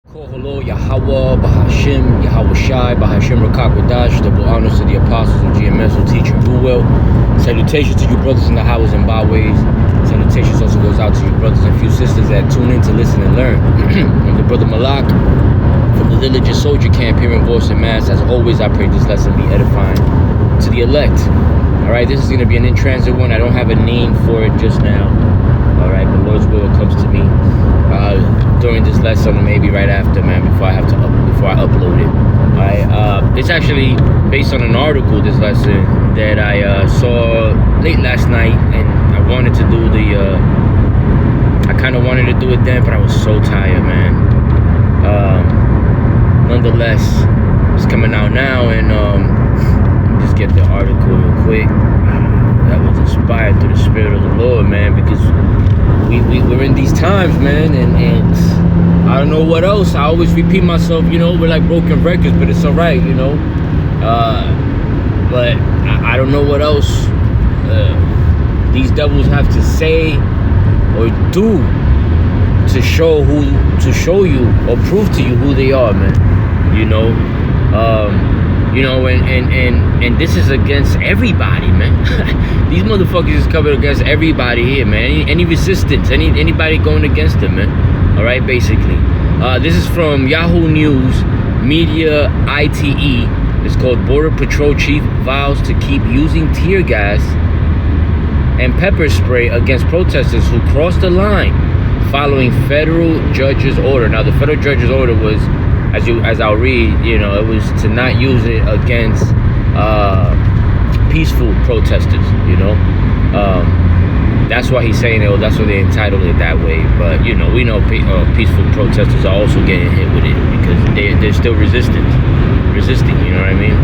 Koholo, Yahweh, Bahashim, Yahweh Shai, Bahashim Rakakwadash, double honors to the apostles of GMS who teach and do well. Salutations to you brothers in the highways and byways. Salutations also goes out to you brothers and few sisters that tune in to listen and learn. I'm the brother Malak from the Villager Soldier Camp here in Boston, Mass. As always, I pray this lesson be edifying to the elect. Alright, this is going to be an in-transit one. I don't have a name for it just now. Alright, the Lord's will comes to me during this lesson, or maybe right after, man, before I upload it. Alright, it's actually based on an article, this lesson, that I saw late last night, and I wanted to do I kind of wanted to do it then, but I was so tired, man. Nonetheless, it's coming out now, and just get the article real quick. That was inspired through the Spirit of the Lord, man, because we're in these times, man, and I don't know what else. I always repeat myself, we're like broken records, but it's all right, but I don't know what else these devils have to say or do to show you or prove to you who they are, man. And this is against everybody, man. These motherfuckers is covered against everybody here, man. Any resistance, anybody going against them, man. All right, basically. This is from Yahoo News Media ITE. It's called Border Patrol Chief vows to keep using tear gas and pepper spray against protesters who crossed the line following federal judge's order. Now, the federal judge's order was, as I'll read, it was to not use it against peaceful protesters, that's why he's saying it, or that's why they entitled it that way. But we know peaceful protesters are also getting hit with it because they're still resisting, you know what I mean?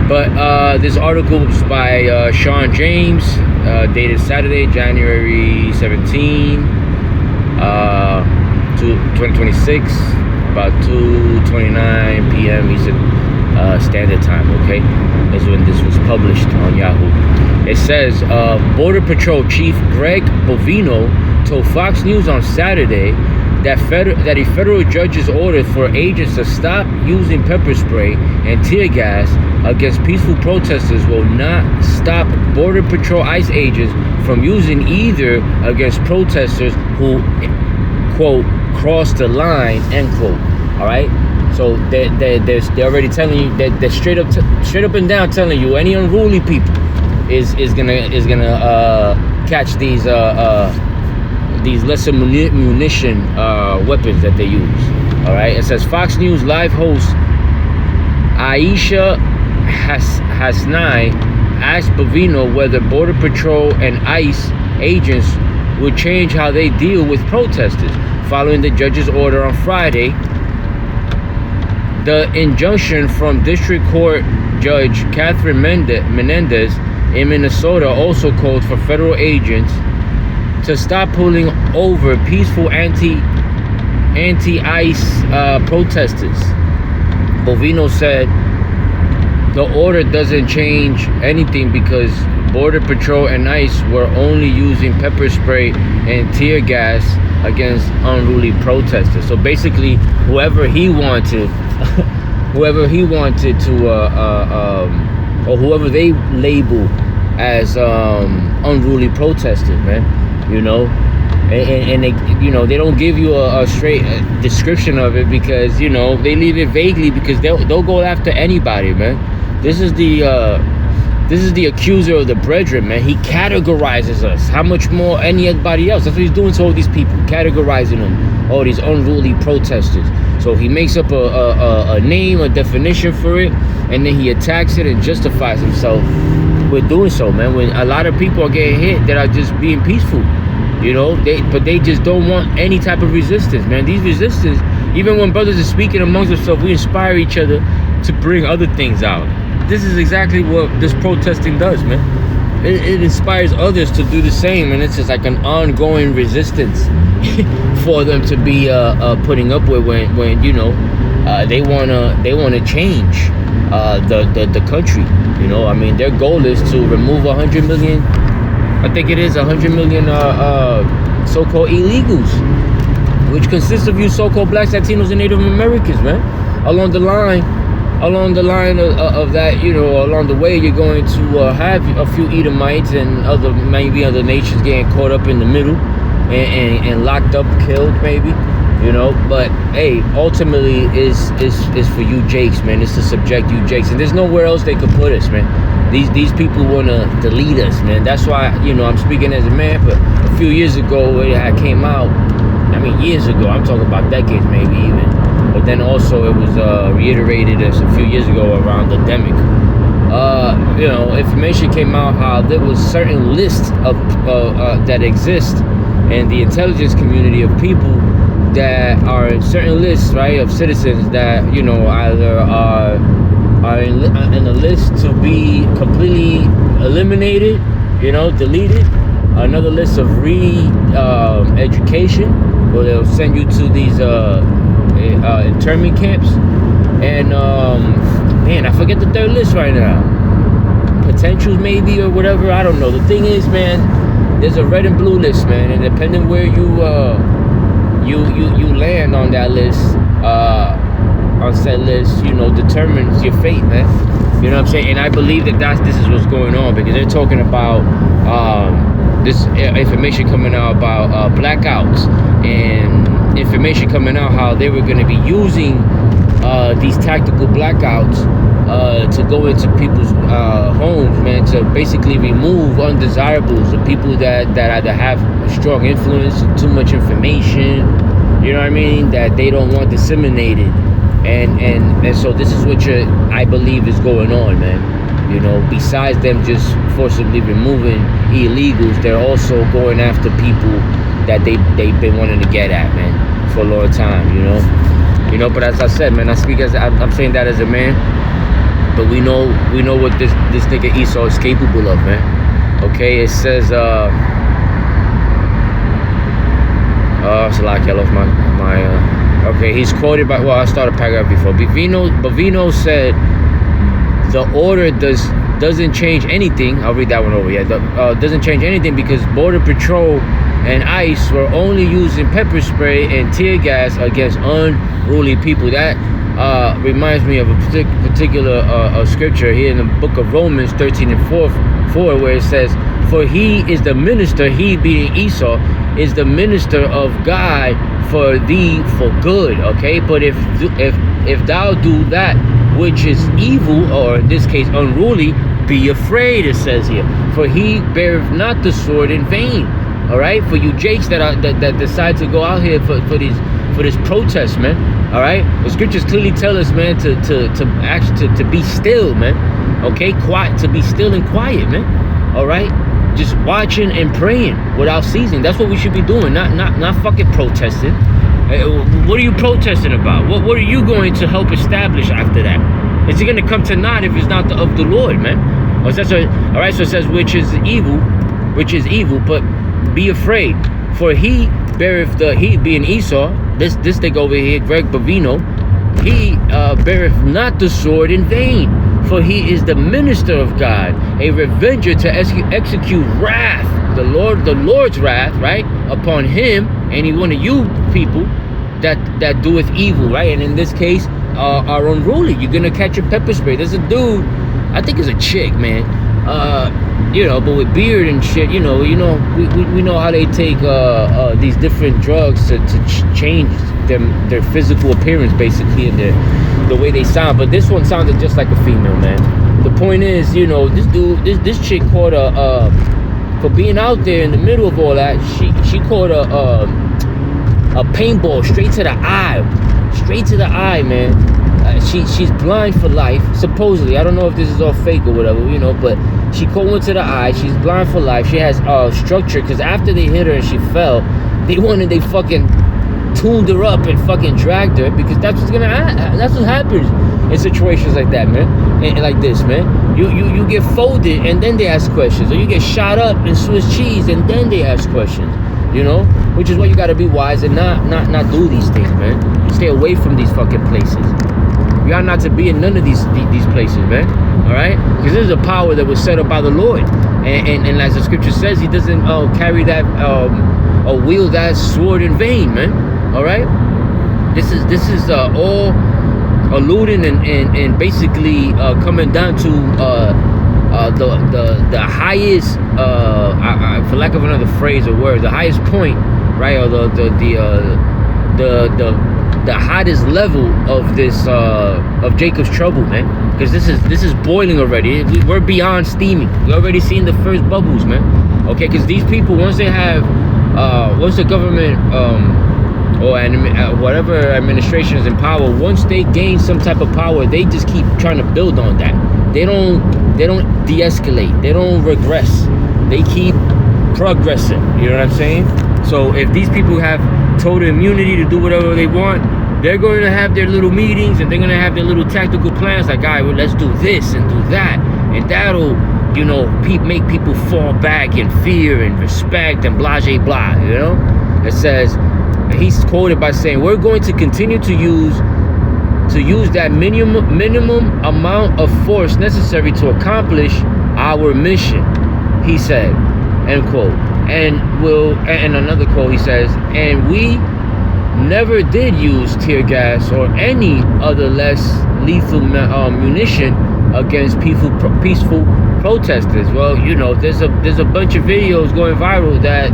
But this article was by Sean James, dated Saturday, January 17, 2026, about 2:29 p.m. Eastern Standard Time, okay? That's when this was published on Yahoo. It says, Border Patrol Chief Greg Bovino told Fox News on Saturday that a federal judge's order for agents to stop using pepper spray and tear gas against peaceful protesters will not stop Border Patrol ICE agents from using either against protesters who, quote, crossed the line, end quote. All right, so they're already telling you that they're straight up and down telling you any unruly people is gonna catch these lesser munition weapons that they use. All right, it says Fox News live host Aisha Hasnai asked Bovino whether Border Patrol and ICE agents would change how they deal with protesters following the judge's order on Friday. The injunction from District Court Judge Catherine Menendez in Minnesota also called for federal agents to stop pulling over peaceful anti-ICE protesters. Bovino said the order doesn't change anything because Border Patrol and ICE were only using pepper spray and tear gas against unruly protesters. So basically, whoever he wanted to, or whoever they label as unruly protesters, man, and they, they don't give you a straight description of it because they leave it vaguely because they'll go after anybody, man. This is the accuser of the brethren, man. He categorizes us. How much more anybody else? That's what he's doing to all these people, categorizing them, all these unruly protesters. So he makes up a name, a definition for it, and then he attacks it and justifies himself with doing so, man. When a lot of people are getting hit that are just being peaceful, but they just don't want any type of resistance, man. These resistance, even when brothers are speaking amongst themselves, we inspire each other to bring other things out. This is exactly what this protesting does, man. It inspires others to do the same, and it's just like an ongoing resistance for them to be putting up with when they wanna change the country. I mean, their goal is to remove 100 million. I think it is 100 million so-called illegals. which consists of you so-called blacks, Latinos, and Native Americans, man. Along the line of that, you know, along the way, you're going to have a few Edomites and maybe other nations getting caught up in the middle and locked up, killed, maybe, you know. But hey, ultimately is for you Jakes, man. It's to subject you Jakes, and there's nowhere else they could put us, man. These people want to delete us, man. That's why, you know, I'm speaking as a man. But a few years ago, it came out. I mean, years ago. I'm talking about decades, maybe even. But then also it was reiterated as a few years ago around the demic. You know, information came out how there was certain lists of that exist in the intelligence community of people that are in certain lists, right, of citizens that, you know, either are in a list to be completely eliminated, you know, deleted. Another list of education, where they'll send you to these internment camps. And man, I forget the third list right now. Potentials maybe, or whatever, I don't know. The thing is, man, there's a red and blue list, man, and depending where you land on that list, on said list, you know, determines your fate, man. You know what I'm saying? And I believe that this is what's going on, because they're talking about this information coming out about blackouts, and information coming out how they were going to be using these tactical blackouts to go into people's homes, man, to basically remove undesirables, the people that either have strong influence, too much information, you know what I mean, that they don't want disseminated. And so this is what I believe is going on, man. You know, besides them just forcibly removing illegals, they're also going after people that they've been wanting to get at, man, for a long time, you know. You know, but as I said, man, I'm saying that as a man, but we know what this nigga Esau is capable of, man. Okay, it says Salaki, I lost my okay, he's quoted by, well, I started a paragraph before. Bavino said the order doesn't change anything. I'll read that one over. Yeah, doesn't change anything because Border Patrol and ICE were only using pepper spray and tear gas against unruly people. That reminds me of a particular scripture here in the book of Romans 13 and 4, where it says, "For he is the minister," he being Esau, is the minister of God for thee for good. Okay, but if thou do that which is evil, or in this case unruly, be afraid, it says here, for he beareth not the sword in vain. All right, for you Jakes that decide to go out here for this protest, man. All right, the scriptures clearly tell us, man, to be still, man. Okay, quiet, to be still and quiet, man. All right, just watching and praying without ceasing. That's what we should be doing, not fucking protesting. What are you protesting about? What are you going to help establish after that? It's going to come to naught if it's not of the Lord, man. All right, so it says, which is evil, but be afraid, for he beareth he being Esau, this thing over here, Greg Bavino, he beareth not the sword in vain, for he is the minister of God, a revenger to execute wrath, the Lord's wrath, right, upon him, any one of you people that doeth evil, right? And in this case, are unruly. You're gonna catch a pepper spray. There's a dude, I think it's a chick, man, you know, but with beard and shit, you know, we know how they take these different drugs to change their physical appearance, basically, and the way they sound. But this one sounded just like a female, man. The point is, you know, this dude, this chick caught for being out there in the middle of all that, she caught a paintball straight to the eye, man. She's blind for life, supposedly. I don't know if this is all fake or whatever, you know, but she caught one to the eye. She's blind for life. She has structure, because after they hit her and she fell, they fucking tuned her up and fucking dragged her, because that's what happens in situations like that, man. And like this, man, you get folded and then they ask questions, or you get shot up in Swiss cheese and then they ask questions, you know, which is why you got to be wise and not do these things, man. Stay away from these fucking places. You are not to be in none of these places, man. All right, because this is a power that was set up by the Lord, and as the scripture says, he doesn't carry that or wield that sword in vain, man. All right. This is all alluding and basically coming down to the highest, for lack of another phrase or word, the highest point, right, or the hottest level of this of Jacob's trouble, man. Because this is boiling already. We're beyond steaming. We already seen the first bubbles, man. Okay, because these people, once they have, once the government or whatever administration is in power, once they gain some type of power, they just keep trying to build on that. They don't de-escalate. They don't regress. They keep progressing. You know what I'm saying? So if these people have total immunity to do whatever they want, they're going to have their little meetings and they're going to have their little tactical plans. Like, all right, well, let's do this and do that, and that'll, you know, make people fall back in fear and respect and blah blah blah. You know, it says. He's quoted by saying, "We're going to continue to use that minimum amount of force necessary to accomplish our mission," he said, end quote. And another quote, he says, "And we never did use tear gas or any other less lethal munition against peaceful protesters." Well, you know, there's a bunch of videos going viral that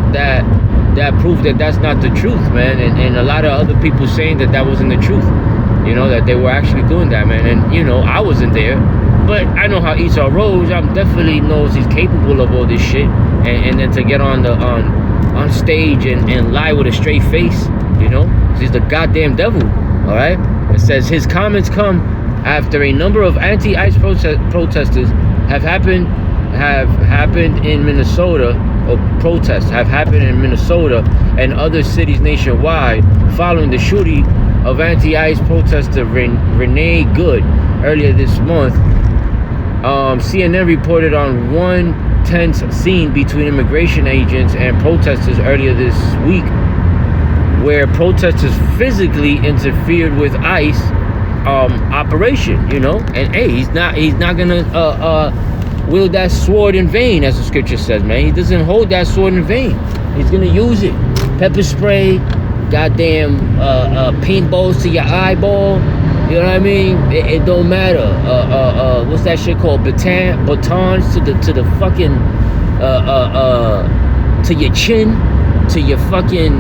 prove that that's not the truth, man, and a lot of other people saying that wasn't the truth, you know, that they were actually doing that, man. And you know, I wasn't there, but I know how Esau rolls. I'm definitely knows he's capable of all this shit, and then to get on stage and lie with a straight face, you know, he's the goddamn devil. All right, it says his comments come after a number of anti-ICE protesters have happened in Minnesota, or protests have happened in Minnesota and other cities nationwide following the shooting of anti-ICE protester Renee Good earlier this month. CNN reported on one tense scene between immigration agents and protesters earlier this week, where protesters physically interfered with ICE operation, you know. And hey, he's not gonna wield that sword in vain, as the scripture says, man. He doesn't hold that sword in vain. He's gonna use it. Pepper spray, goddamn paintballs to your eyeball. You know what I mean? It don't matter. What's that shit called? Batons to the fucking to your chin, to your fucking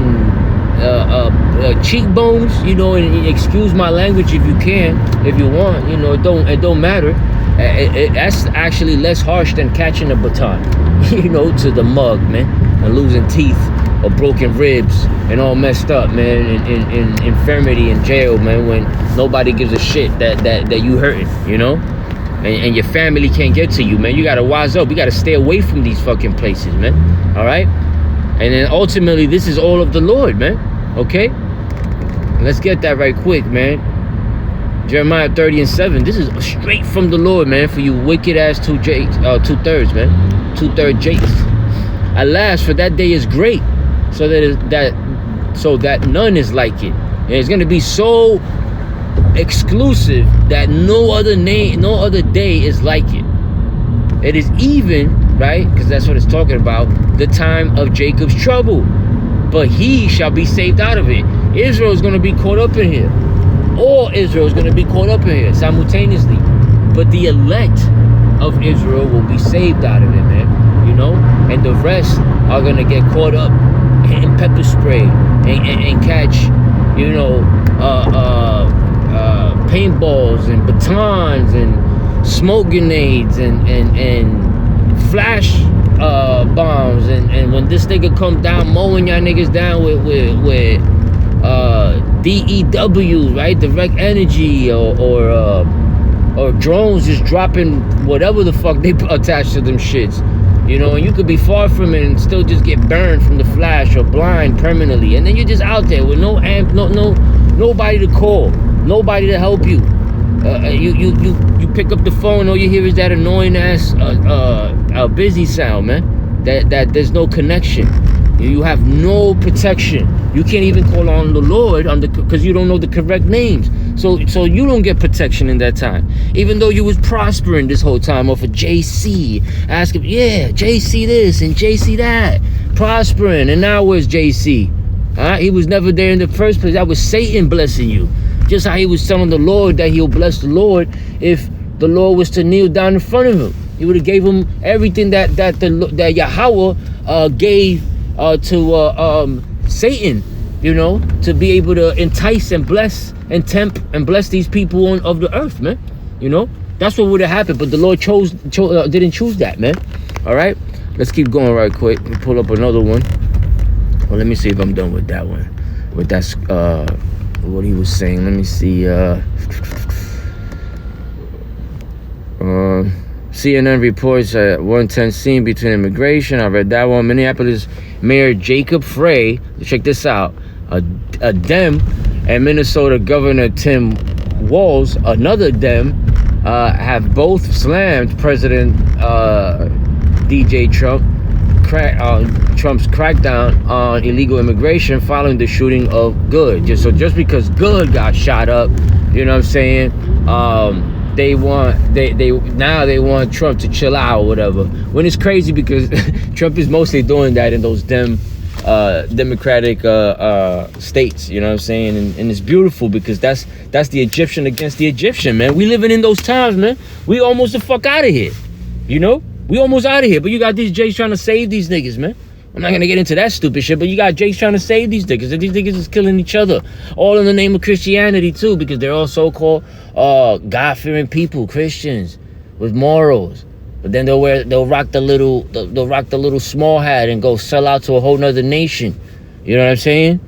cheekbones. You know, and excuse my language if you can, if you want. You know, it don't matter. That's actually less harsh than catching a baton, you know, to the mug, man, and losing teeth or broken ribs and all messed up, man, in infirmity in jail, man, when nobody gives a shit that you hurting, you know, and your family can't get to you, man. You gotta wise up. You gotta stay away from these fucking places, man. All right, and then ultimately, this is all of the Lord, man. Okay, let's get that right quick, man. Jeremiah 30:7. This is straight from the Lord, man, for you wicked ass two-thirds, man. Two-third jakes. Alas, for that day is great, so that none is like it. And it's gonna be so exclusive that no other day is like it. It is even, right? Because that's what it's talking about, the time of Jacob's trouble. But he shall be saved out of it. Israel is gonna be caught up in here. All Israel is going to be caught up in here simultaneously, but the elect of Israel will be saved out of it, man. You know, and the rest are going to get caught up in pepper spray and catch, you know, paintballs and batons and smoke grenades and flash bombs, and when this nigga come down mowing y'all niggas down with DEW, right? Direct energy, or drones just dropping whatever the fuck they attach to them shits, you know, and you could be far from it and still just get burned from the flash or blind permanently, and then you're just out there with nobody to call, nobody to help you. You pick up the phone, all you hear is that annoying ass busy sound, man. That there's no connection. You have no protection. You can't even call on the Lord because you don't know the correct names. So you don't get protection in that time. Even though you was prospering this whole time off of JC. Asking, yeah, JC this and JC that. Prospering. And now where's JC? He was never there in the first place. That was Satan blessing you. Just how he was telling the Lord that he'll bless the Lord if the Lord was to kneel down in front of him. He would have gave him everything that Yahweh gave to Satan, you know, to be able to entice and bless and tempt and bless these people of the earth, man. You know, that's what would have happened. But the Lord didn't choose that, man. All right, let's keep going right quick. Let me pull up another one. Well, let me see if I'm done with that one. With that, what he was saying. Let me see. CNN reports 110 scene between immigration. I read that one. Minneapolis Mayor Jacob Frey. Check this out. A Dem, and Minnesota Governor Tim Walz, another Dem, have both slammed President DJ Trump. Trump's crackdown on illegal immigration following the shooting of Good. Just because Good got shot up, you know what I'm saying? They want Trump to chill out or whatever. When it's crazy because Trump is mostly doing that in those democratic states, you know what I'm saying? And it's beautiful because that's the Egyptian against the Egyptian, man. We living in those times, man. We almost the fuck out of here, you know? We almost out of here, but you got these Jakes trying to save these niggas, man. I'm not gonna get into that stupid shit, but you got Jakes trying to save these niggas, and these niggas is killing each other, all in the name of Christianity too, because they're all so-called God-fearing people, Christians with morals. But then they'll rock the little small hat and go sell out to a whole nother nation. You know what I'm saying?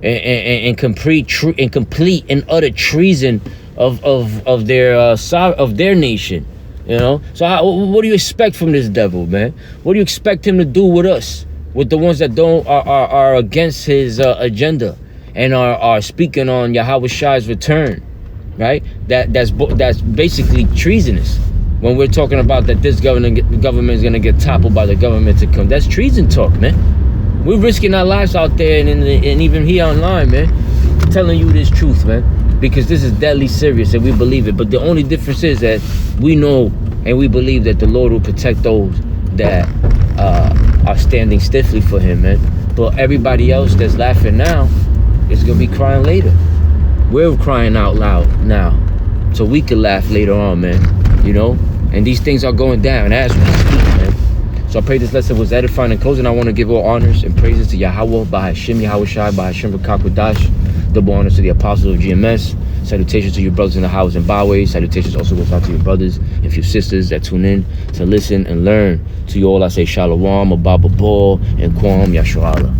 And complete and utter treason of their nation. You know, so what do you expect from this devil, man? What do you expect him to do with us, with the ones that are against his agenda and are speaking on Yahweh Shai's return, right? That's basically treasonous. When we're talking about that this government is gonna get toppled by the government to come, that's treason talk, man. We're risking our lives out there and even here online, man, telling you this truth, man. Because this is deadly serious and we believe it. But the only difference is that we know and we believe that the Lord will protect those that are standing stiffly for him, man. But everybody else that's laughing now is going to be crying later. We're crying out loud now so we can laugh later on, man. You know? And these things are going down as we speak, man. So I pray this lesson was edifying and closing. I want to give all honors and praises to Yahweh, Bahashim Yahweh Shai, Bahashim Rakakwadash. Double honors to the apostles of GMS. Salutations to your brothers in the house and byways. Salutations also goes out to your brothers and your sisters that tune in to listen and learn. To you all I say Shalom, Ababa Ball, and Kwam Yasharallah.